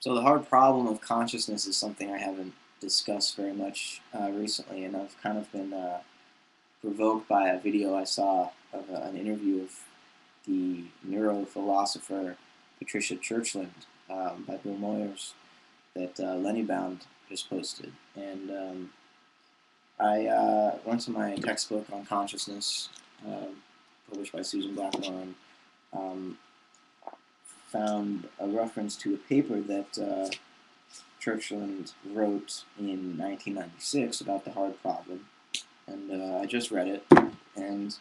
So the hard problem of consciousness is something I haven't discussed very much recently, and I've kind of been provoked by a video I saw of an interview of the neurophilosopher Patricia Churchland by Bill Moyers that Lenny Bound just posted. And I went to my textbook on consciousness, published by Susan Blackmore, um, found a reference to a paper that Churchland wrote in 1996 about the hard problem, and I just read it, and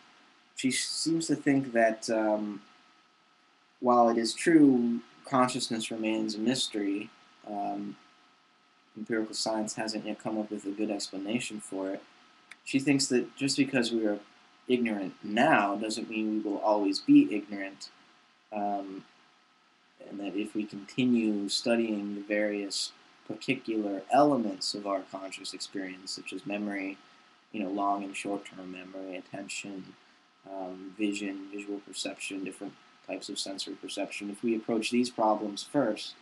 she seems to think that while it is true consciousness remains a mystery, um, empirical science hasn't yet come up with a good explanation for it. She thinks that just because we are ignorant now doesn't mean we will always be ignorant, um, and that if we continue studying the various particular elements of our conscious experience, such as memory, long and short-term memory, attention, vision, visual perception, different types of sensory perception, if we approach these problems first,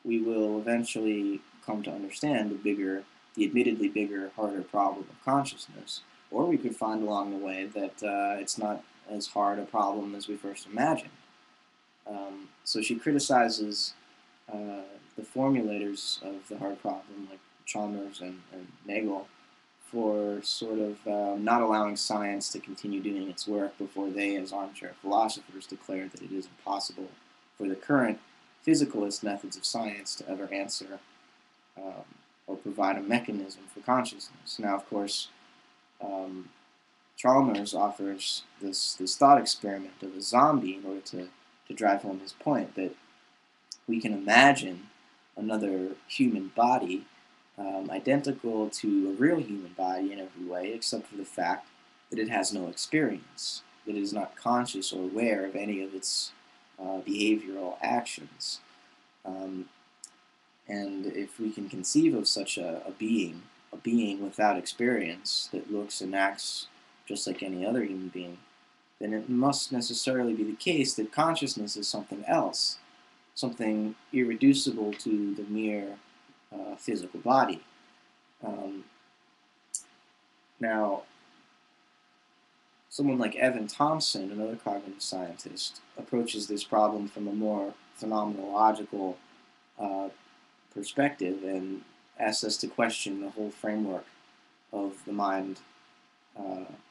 we will eventually come to understand the admittedly bigger, harder problem of consciousness. Or we could find along the way that it's not as hard a problem as we first imagined. So she criticizes the formulators of the hard problem, like Chalmers and Nagel, for sort of not allowing science to continue doing its work before they, as armchair philosophers, declare that it is impossible for the current physicalist methods of science to ever answer um, or provide a mechanism for consciousness. Now, of course, Chalmers offers this thought experiment of a zombie in order to drive home his point that we can imagine another human body identical to a real human body in every way, except for the fact that it has no experience, that it is not conscious or aware of any of its behavioral actions. Um, and if we can conceive of such a being without experience that looks and acts just like any other human being, then it must necessarily be the case that consciousness is something else, something irreducible to the mere physical body. Um, Now, someone like Evan Thompson, another cognitive scientist, approaches this problem from a more phenomenological uh, perspective and asks us to question the whole framework of the mind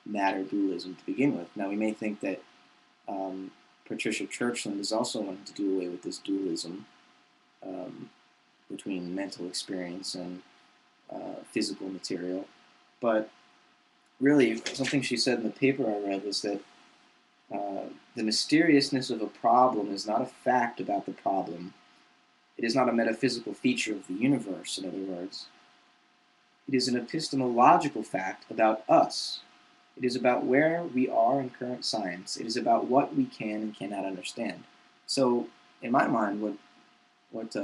matter dualism to begin with. Now, we may think that Patricia Churchland is also wanting to do away with this dualism um, between mental experience and physical material, but really, something she said in the paper I read was that the mysteriousness of a problem is not a fact about the problem. It is not a metaphysical feature of the universe, in other words. It is an epistemological fact about us. It is about where we are in current science. It is about what we can and cannot understand. So, in my mind, what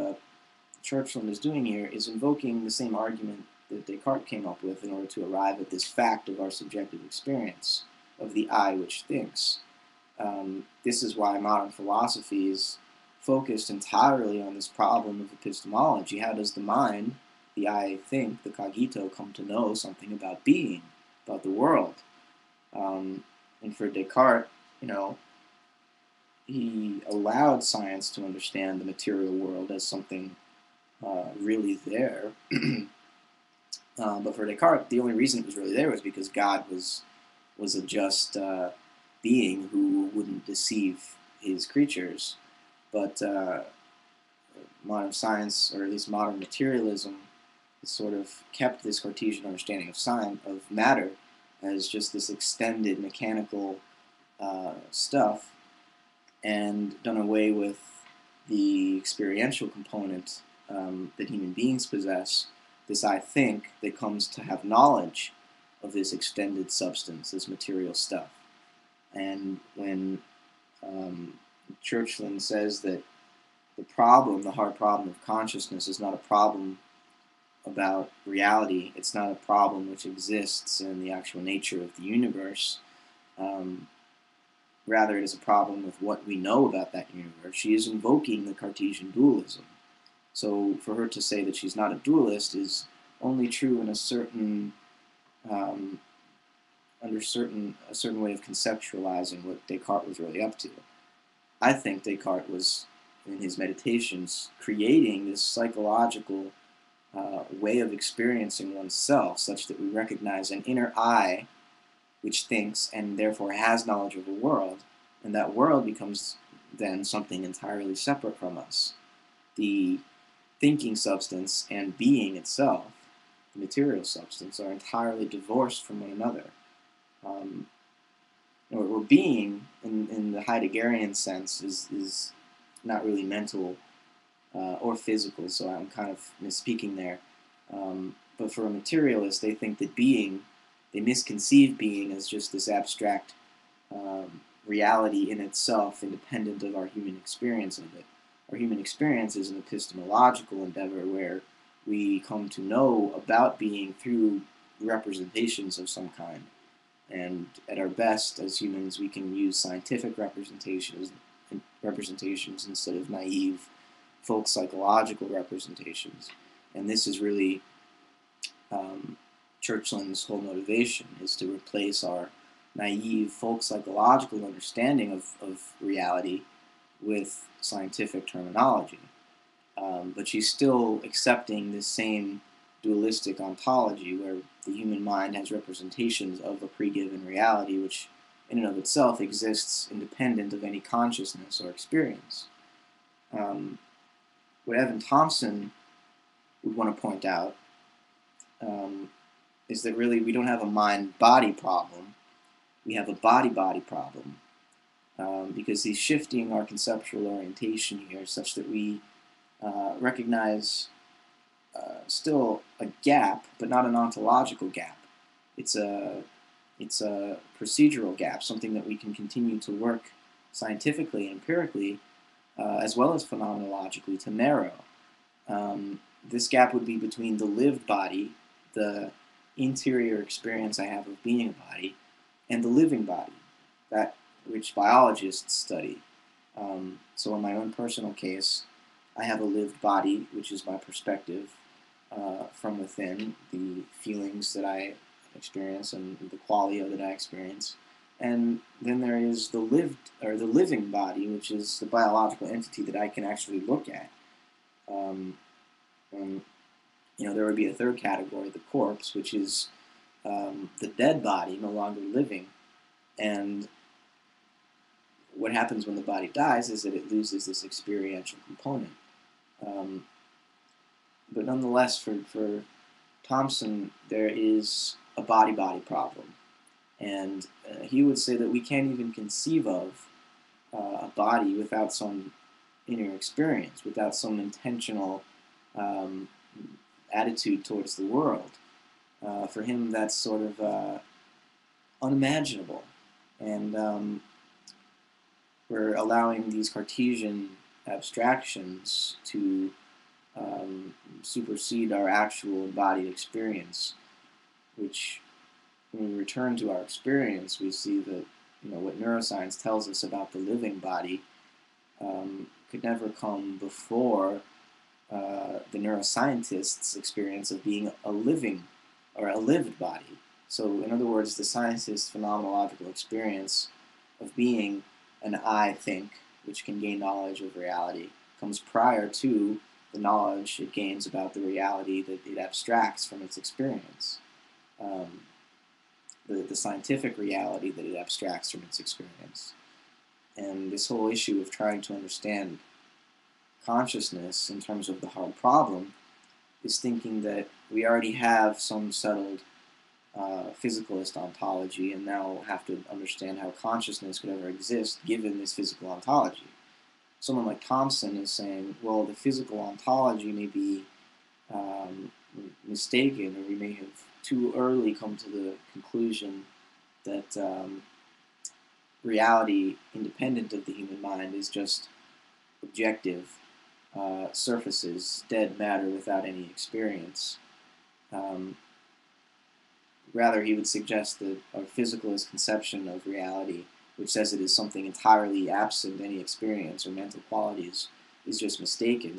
Churchland is doing here is invoking the same argument that Descartes came up with in order to arrive at this fact of our subjective experience, of the I which thinks. This is why modern philosophy is focused entirely on this problem of epistemology. How does the mind, the I think, the cogito, come to know something about being, about the world? And for Descartes, he allowed science to understand the material world as something really there. But for Descartes, the only reason it was really there was because God was a just being who wouldn't deceive his creatures. But modern science, or at least modern materialism, has sort of kept this Cartesian understanding of matter as just this extended mechanical stuff, and done away with the experiential component that human beings possess, this I think that comes to have knowledge of this extended substance, this material stuff. And when Churchland says that the hard problem of consciousness is not a problem about reality, it's not a problem which exists in the actual nature of the universe, rather it is a problem with what we know about that universe. She is invoking the Cartesian dualism. So for her to say that she's not a dualist is only true in a certain um, under a certain way of conceptualizing what Descartes was really up to. I think Descartes was, in his meditations, creating this psychological way of experiencing oneself such that we recognize an inner I which thinks and therefore has knowledge of the world, and that world becomes then something entirely separate from us. The thinking substance and being itself, the material substance, are entirely divorced from one another. Um, or being, in the Heideggerian sense, is not really mental or physical, so I'm kind of misspeaking there. But for a materialist, they think that being, they misconceive being as just this abstract reality in itself, independent of our human experience of it. Our human experience is an epistemological endeavor where we come to know about being through representations of some kind. And at our best, as humans, we can use scientific representations instead of naive folk psychological representations. And this is really Churchland's whole motivation, is to replace our naive folk psychological understanding of reality with scientific terminology. But she's still accepting this same dualistic ontology where the human mind has representations of a pre-given reality which in and of itself exists independent of any consciousness or experience. What Evan Thompson would want to point out is that really we don't have a mind-body problem, we have a body-body problem, because he's shifting our conceptual orientation here such that we recognize still a gap, but not an ontological gap. It's a procedural gap, something that we can continue to work scientifically and empirically, as well as phenomenologically, to narrow. This gap would be between the lived body, the interior experience I have of being a body, and the living body, that which biologists study. So in my own personal case, I have a lived body, which is my perspective from within, the feelings that I experience and the qualia that I experience. And then there is the living body, which is the biological entity that I can actually look at. And there would be a third category, the corpse, which is the dead body, no longer living. And what happens when the body dies is that it loses this experiential component. But nonetheless, for Thompson, there is a body-body problem. And he would say that we can't even conceive of a body without some inner experience, without some intentional attitude towards the world. For him, that's sort of unimaginable. And we're allowing these Cartesian abstractions to supersede our actual embodied experience, which, when we return to our experience, we see that what neuroscience tells us about the living body could never come before the neuroscientist's experience of being a living or a lived body. So, in other words, the scientist's phenomenological experience of being an I think, which can gain knowledge of reality, comes prior to the knowledge it gains about the reality that it abstracts from its experience. The scientific reality that it abstracts from its experience. And this whole issue of trying to understand consciousness in terms of the hard problem is thinking that we already have some settled physicalist ontology and now have to understand how consciousness could ever exist given this physical ontology. Someone like Thompson is saying, well, the physical ontology may be mistaken, or we may have too early come to the conclusion that reality, independent of the human mind, is just objective surfaces, dead matter without any experience. Rather, he would suggest that our physicalist conception of reality, which says it is something entirely absent any experience or mental qualities, is just mistaken.